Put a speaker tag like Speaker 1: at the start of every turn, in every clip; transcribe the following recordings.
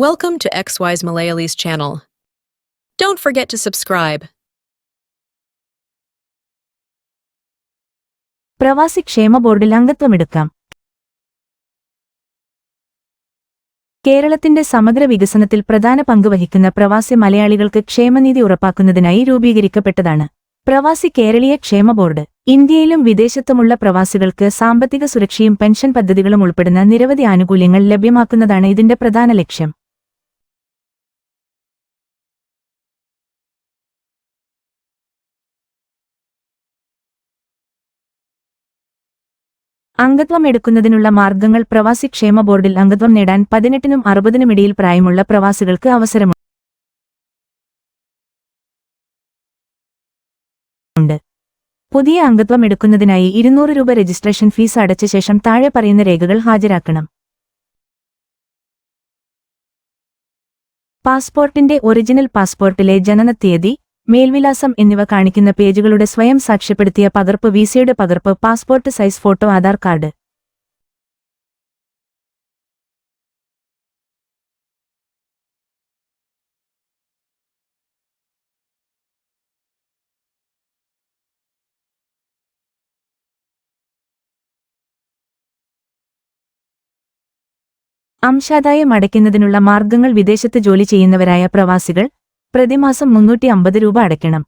Speaker 1: Welcome to XY's Malayali's channel. Don't forget to subscribe.
Speaker 2: പ്രവാസി ക്ഷേമ ബോർഡിൽ അംഗത്വമെടുക്കാം. കേരളത്തിന്റെ സമഗ്ര വികസനത്തിൽ പ്രധാന പങ്ക് വഹിക്കുന്ന പ്രവാസി മലയാളികൾക്ക് ക്ഷേമനിധി ഉറപ്പാക്കുന്നതിനായി രൂപീകരിക്കപ്പെട്ടതാണ് പ്രവാസി കേരളീയ ക്ഷേമ ബോർഡ്. ഇന്ത്യയിലും വിദേശത്തുമുള്ള പ്രവാസികൾക്ക് സാമ്പത്തിക സുരക്ഷയും പെൻഷൻ പദ്ധതികളും ഉൾപ്പെടുന്ന നിരവധി ആനുകൂല്യങ്ങൾ ലഭ്യമാക്കുന്നതാണ് ഇതിന്റെ പ്രധാന ലക്ഷ്യം. അംഗത്വം എടുക്കുന്നതിനുള്ള മാർഗങ്ങൾ. പ്രവാസി ക്ഷേമ ബോർഡിൽ അംഗത്വം നേടാൻ 18നും 60നും ഇടയിൽ പ്രായമുള്ള പ്രവാസികൾക്ക് അവസരമുണ്ട്. പുതിയ അംഗത്വം എടുക്കുന്നതിനായി 200 രൂപ രജിസ്ട്രേഷൻ ഫീസ് അടച്ച ശേഷം താഴെ പറയുന്ന രേഖകൾ ഹാജരാക്കണം. പാസ്പോർട്ടിന്റെ ഒറിജിനൽ, പാസ്പോർട്ടിലെ ജനനത്തീയതി, മേൽവിലാസം എന്നിവ കാണിക്കുന്ന പേജുകളുടെ സ്വയം സാക്ഷ്യപ്പെടുത്തിയ പകർപ്പ്, വിസയുടെ പകർപ്പ്, passport size photo, Aadhaar card. അംശാദായം അടയ്ക്കുന്നതിനുള്ള മാർഗങ്ങൾ. വിദേശത്ത് ജോലി ചെയ്യുന്നവരായ പ്രവാസികൾ പ്രതിമാസം 350 രൂപ അടയ്ക്കണം.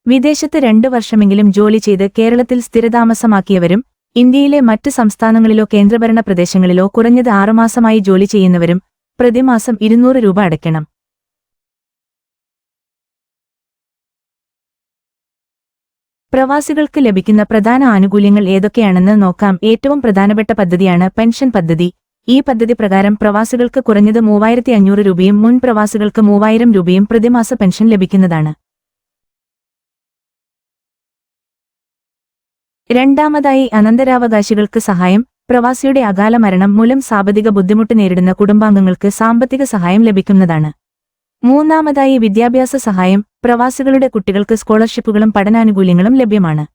Speaker 2: വിദേശത്ത് 2 വർഷമെങ്കിലും ജോലി ചെയ്ത് കേരളത്തിൽ സ്ഥിരതാമസമാക്കിയവരും ഇന്ത്യയിലെ മറ്റ് സംസ്ഥാനങ്ങളിലോ കേന്ദ്രഭരണ പ്രദേശങ്ങളിലോ കുറഞ്ഞത് 6 മാസമായി ജോലി ചെയ്യുന്നവരും പ്രതിമാസം 200 രൂപ അടയ്ക്കണം. പ്രവാസികൾക്ക് ലഭിക്കുന്ന പ്രധാന ആനുകൂല്യങ്ങൾ ഏതൊക്കെയാണെന്ന് നോക്കാം. ഏറ്റവും പ്രധാനപ്പെട്ട പദ്ധതിയാണ് പെൻഷൻ പദ്ധതി. ഈ പദ്ധതി പ്രകാരം പ്രവാസികൾക്ക് കുറഞ്ഞത് 3500 രൂപയും മുൻ പ്രവാസികൾക്ക് 3000 രൂപയും പ്രതിമാസ പെൻഷൻ ലഭിക്കുന്നതാണ്. രണ്ടാമതായി, അനന്തരാവകാശികൾക്ക് സഹായം. പ്രവാസിയുടെ അകാല മരണം മൂലം സാമ്പത്തിക ബുദ്ധിമുട്ട് നേരിടുന്ന കുടുംബാംഗങ്ങൾക്ക് സാമ്പത്തിക സഹായം ലഭിക്കുന്നതാണ്. മൂന്നാമതായി, വിദ്യാഭ്യാസ സഹായം. പ്രവാസികളുടെ കുട്ടികൾക്ക് സ്കോളർഷിപ്പുകളും പഠനാനുകൂല്യങ്ങളും ലഭ്യമാണ്.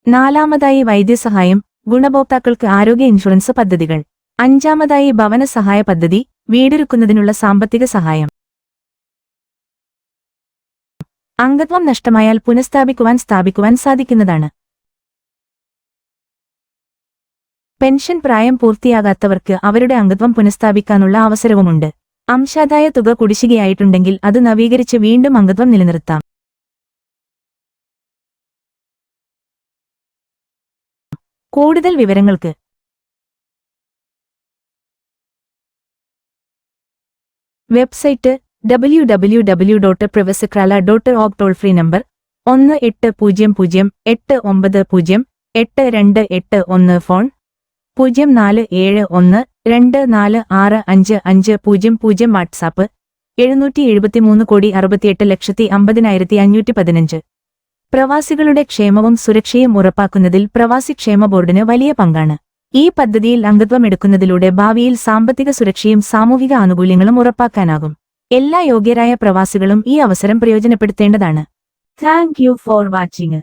Speaker 2: നാലാമതായി, വൈദ്യസഹായം. ഗുണഭോക്താക്കൾക്ക് ആരോഗ്യ ഇൻഷുറൻസ് പദ്ധതികൾ. അഞ്ചാമതായി, ഭവന സഹായ പദ്ധതി. വീടൊരുക്കുന്നതിനുള്ള സാമ്പത്തിക സഹായം. അംഗത്വം നഷ്ടമായാൽ സ്ഥാപിക്കുവാൻ സാധിക്കുന്നതാണ്. പെൻഷൻ പ്രായം പൂർത്തിയാകാത്തവർക്ക് അവരുടെ അംഗത്വം പുനഃസ്ഥാപിക്കാനുള്ള അവസരവുമുണ്ട്. അംശാദായ തുക കുടിശ്ശികയായിട്ടുണ്ടെങ്കിൽ അത് നവീകരിച്ച് വീണ്ടും അംഗത്വം നിലനിർത്താം. കൂടുതൽ വിവരങ്ങൾക്ക് website www.privacicrala.org. Toll free number 1800890828. Phone 0471246550. WhatsApp 773,68,50,515. പ്രവാസികളുടെ ക്ഷേമവും സുരക്ഷയും ഉറപ്പാക്കുന്നതിൽ പ്രവാസി ക്ഷേമ ബോർഡിന് വലിയ പങ്കാണ്. ഈ പദ്ധതിയിൽ അംഗത്വം എടുക്കുന്നതിലൂടെ ഭാവിയിൽ സാമ്പത്തിക സുരക്ഷയും സാമൂഹിക ആനുകൂല്യങ്ങളും ഉറപ്പാക്കാനാകും. എല്ലാ യോഗ്യരായ പ്രവാസികളും ഈ അവസരം പ്രയോജനപ്പെടുത്തേണ്ടതാണ്. Thank you for watching.